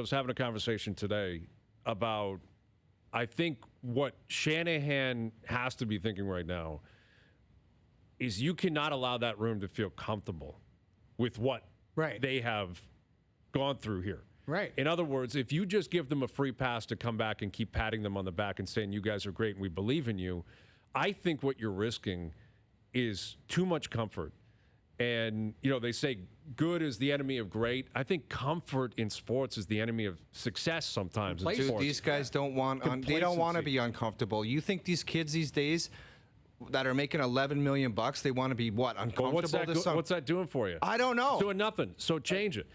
I was having a conversation today about, I think what Shanahan has to be thinking right now is you cannot allow that room to feel comfortable with what they have gone through here. Right. In other words, if you just give them a free pass to come back and keep patting them on the back and saying, you guys are great and we believe in you, I think what you're risking is too much comfort. And, they say good is the enemy of great. I think comfort in sports is the enemy of success sometimes. Dude, these guys don't want they don't want to be uncomfortable. You think these kids these days that are making $11 million, they want to be uncomfortable? What's that doing for you? I don't know. It's doing nothing. So change it.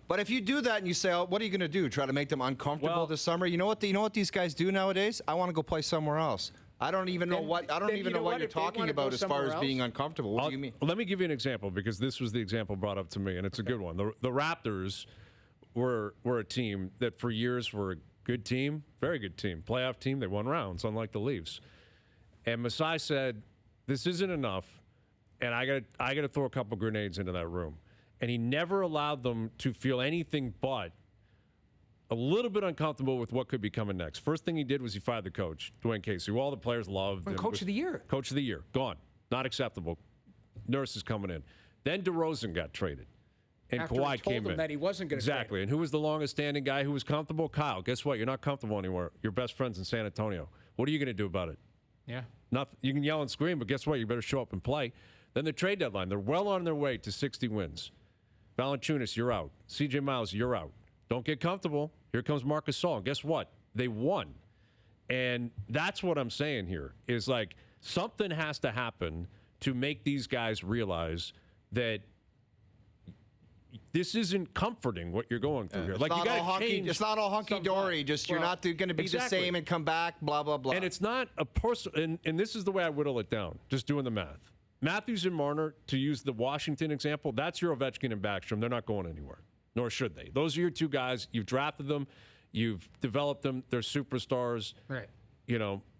But if you do that and you say, what are you going to do? Try to make them uncomfortable this summer? You know what these guys do nowadays? I want to go play somewhere else. I don't even know what you're talking about as far as being uncomfortable. What do you mean? Let me give you an example, because this was the example brought up to me, and it's a good one. The Raptors were a team that for years were a good team, very good team, playoff team. They won rounds, unlike the Leafs. And Masai said, "This isn't enough, and I got to throw a couple grenades into that room." And he never allowed them to feel anything but a little bit uncomfortable with what could be coming next. First thing he did was he fired the coach, Dwayne Casey, who all the players loved. Coach of the year. Coach of the year. Gone. Not acceptable. Nurse is coming in. Then DeRozan got traded. And After Kawhi he told came him in. that he wasn't going to Exactly. And who was the longest standing guy who was comfortable? Kyle. Guess what? You're not comfortable anymore. Your best friend's in San Antonio. What are you going to do about it? Yeah. Nothing. You can yell and scream, but guess what? You better show up and play. Then the trade deadline. They're well on their way to 60 wins. Valanciunas, you're out. CJ Miles, you're out. Don't get comfortable. Here comes Marc Gasol. And guess what? They won. And that's what I'm saying here is like something has to happen to make these guys realize that this isn't comforting what you're going through here. Like, you got to change. It's not all hunky-dory. Just you're not going to be the same and come back, blah, blah, blah. And it's not a person. And this is the way I whittle it down, just doing the math. Matthews and Marner, to use the Washington example, that's your Ovechkin and Backstrom. They're not going anywhere, nor should they. Those are your two guys. You've drafted them. You've developed them. They're superstars. Right.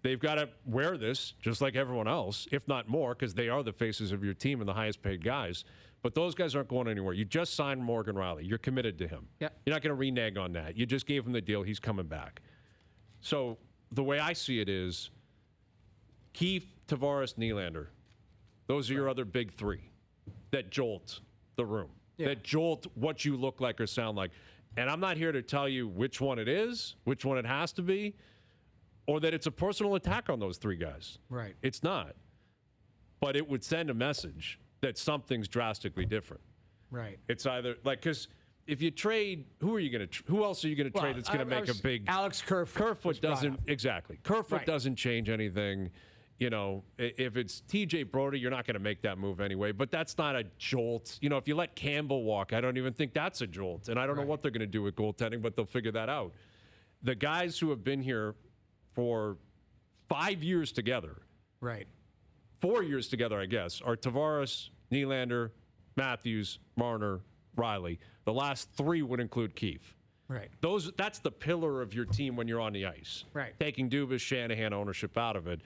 They've got to wear this just like everyone else, if not more, because they are the faces of your team and the highest paid guys. But those guys aren't going anywhere. You just signed Morgan Riley. You're committed to him. Yep. You're not going to renege on that. You just gave him the deal. He's coming back. So the way I see it is Keefe, Tavares, Nylander. Those are your other big three that jolt the room, that jolt what you look like or sound like. And I'm not here to tell you which one it is, which one it has to be, or that it's a personal attack on those three guys. Right. It's not. But it would send a message that something's drastically different. Right. It's either like, because if you trade, who else are you going to trade that's going to make a big? Alex Kerfoot. Kerfoot doesn't exactly. Kerfoot doesn't change anything. If it's TJ Brody, you're not going to make that move anyway. But that's not a jolt. If you let Campbell walk, I don't even think that's a jolt. And I don't know what they're going to do with goaltending, but they'll figure that out. The guys who have been here for 5 years together, 4 years together, I guess, are Tavares, Nylander, Matthews, Marner, Riley. The last three would include Keefe. Right. That's the pillar of your team when you're on the ice. Right. Taking Dubas, Shanahan ownership out of it.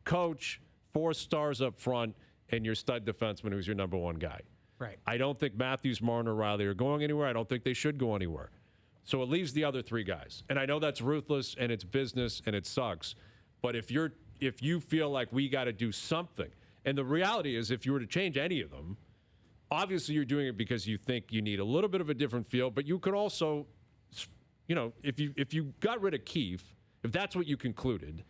Coach, 4 stars up front, and your stud defenseman who's your number one guy. Right. I don't think Matthews, Marner, Riley are going anywhere. I don't think they should go anywhere. So it leaves the other three guys. And I know that's ruthless and it's business and it sucks. But if you feel like we got to do something, and the reality is if you were to change any of them, obviously you're doing it because you think you need a little bit of a different feel, but you could also, if you got rid of Keefe, if that's what you concluded,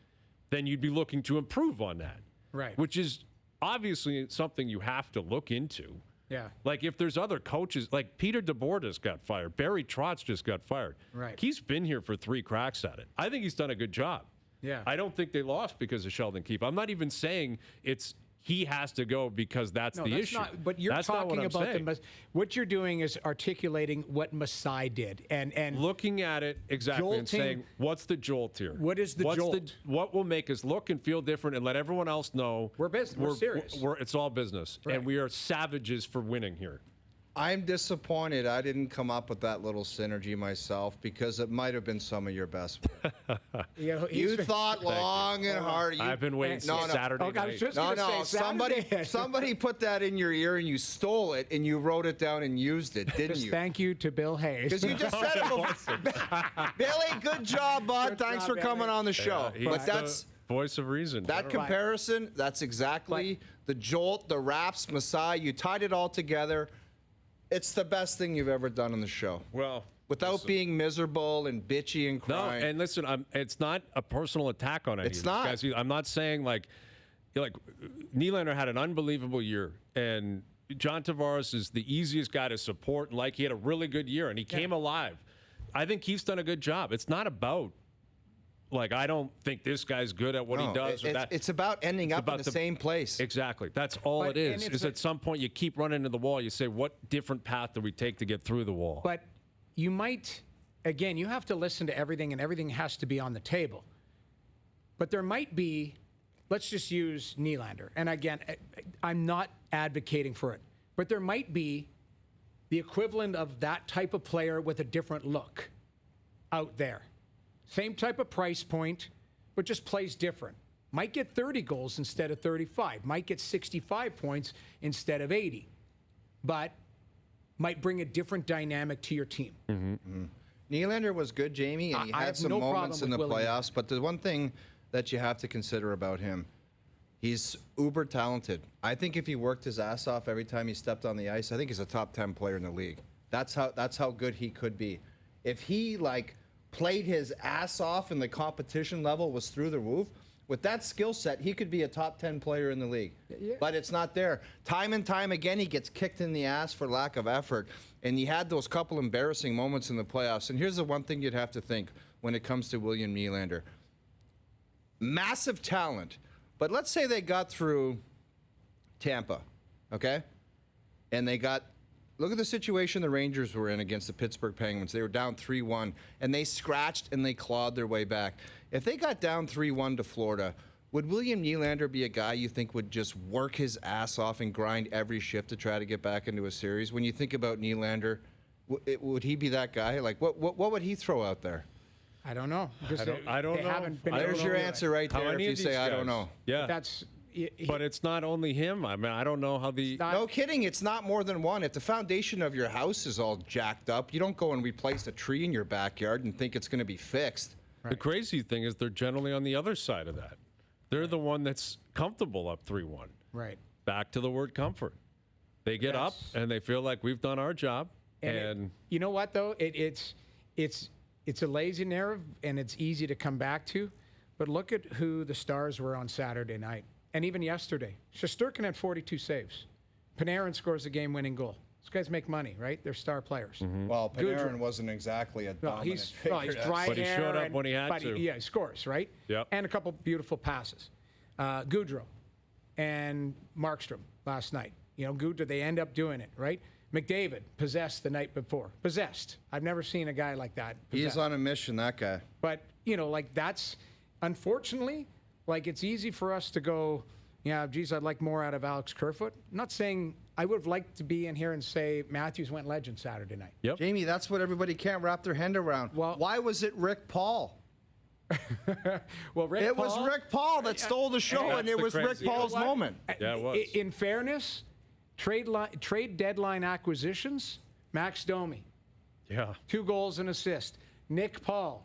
then you'd be looking to improve on that. Right. Which is obviously something you have to look into. Yeah. Like if there's other coaches, like Peter DeBoer just got fired. Barry Trotz just got fired. Right. He's been here for 3 cracks at it. I think he's done a good job. Yeah. I don't think they lost because of Sheldon Keefe. I'm not even saying he has to go because that's the issue. But you're talking about what you're doing is articulating what Masai did and looking at it exactly and saying, what's the jolt here? What is the jolt? What will make us look and feel different and let everyone else know we're business. We're serious. It's all business. Right. And we are savages for winning here. I'm disappointed I didn't come up with that little synergy myself because it might have been some of your best work. You thought long and hard. I've been waiting since Saturday night. I was just gonna say somebody put that in your ear and you stole it and you wrote it down and used it, didn't you? Thank you to Bill Hayes. Because you just said it before. Billy, good job, bud. Thanks for coming on the show. But that's voice of reason. That comparison, that's exactly the jolt, the raps, Masai. You tied it all together. It's the best thing you've ever done on the show. Well, without being miserable and bitchy and crying. No, and listen, it's not a personal attack on any of these guys. I'm not saying like Nylander had an unbelievable year, and John Tavares is the easiest guy to support. And he had a really good year, and he came alive. I think he's done a good job. It's not about I don't think this guy's good at what he does. It's about ending up in the same place. Exactly. That's all it is. Is at some point you keep running into the wall. You say, what different path do we take to get through the wall? But you might, again, you have to listen to everything, and everything has to be on the table. But there might be, let's just use Nylander. And again, I'm not advocating for it. But there might be the equivalent of that type of player with a different look out there. Same type of price point, but just plays different. Might get 30 goals instead of 35. Might get 65 points instead of 80. But might bring a different dynamic to your team. Nylander was good, Jamie, and he had some moments in the playoffs. But the one thing that you have to consider about him, he's uber talented. I think if he worked his ass off every time he stepped on the ice, I think he's a top 10 player in the league. That's how good he could be. If he played his ass off and the competition level was through the roof, with that skill set, he could be a top 10 player in the league. But it's not there. Time and time again, he gets kicked in the ass for lack of effort. And he had those couple embarrassing moments in the playoffs. And here's the one thing you'd have to think when it comes to William Nylander. Massive talent. But let's say they got through Tampa, okay? And they got... Look at the situation the Rangers were in against the Pittsburgh Penguins. They were down 3-1, and they scratched and they clawed their way back. If they got down 3-1 to Florida, would William Nylander be a guy you think would just work his ass off and grind every shift to try to get back into a series? When you think about Nylander, would he be that guy? What would he throw out there? I don't know. I don't know. There's your answer right there if you say, I don't know. Yeah. But it's not only him. I mean, I don't know how No kidding. It's not more than one. If the foundation of your house is all jacked up, you don't go and replace a tree in your backyard and think it's going to be fixed. Right. The crazy thing is they're generally on the other side of that. They're the one that's comfortable up 3-1. Right. Back to the word comfort. They get up and they feel like we've done our job. And you know what, though? It's a lazy narrative, and it's easy to come back to. But look at who the Stars were on Saturday night. And even yesterday, Shesterkin had 42 saves. Panarin scores a game-winning goal. These guys make money, right? They're star players. Well, Panarin wasn't exactly a dominant figure. He's dry but he showed up when he had to. Yeah, he scores, right? Yep. And a couple beautiful passes. Goudreau and Markstrom last night. Goudreau, they end up doing it, right? McDavid, possessed the night before. Possessed. I've never seen a guy like that. Possessed. He's on a mission, that guy. But, that's, unfortunately... it's easy for us to go, geez, I'd like more out of Alex Kerfoot. I'm not saying I would have liked to be in here and say Matthews went legend Saturday night. Yep. Jamie, that's what everybody can't wrap their head around. Well, why was it Rick Paul? Well, it was Rick Paul that stole the show, and it was Rick Paul's moment. Yeah, it was. In fairness, trade deadline acquisitions, Max Domi. Yeah. 2 goals and assist. Rick Paul.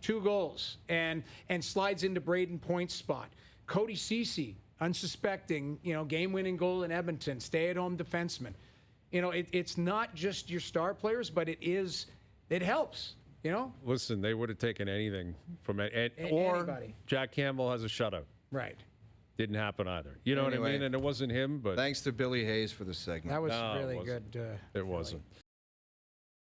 2 goals and slides into Braden Point's spot. Cody Ceci, unsuspecting, game-winning goal in Edmonton, stay-at-home defenseman. It's not just your star players, but it helps, Listen, they would have taken anything from it. Or anybody. Jack Campbell has a shutout. Right. Didn't happen either. You know what I mean? And it wasn't him, but... Thanks to Billy Hayes for the segment. That was really good. It wasn't.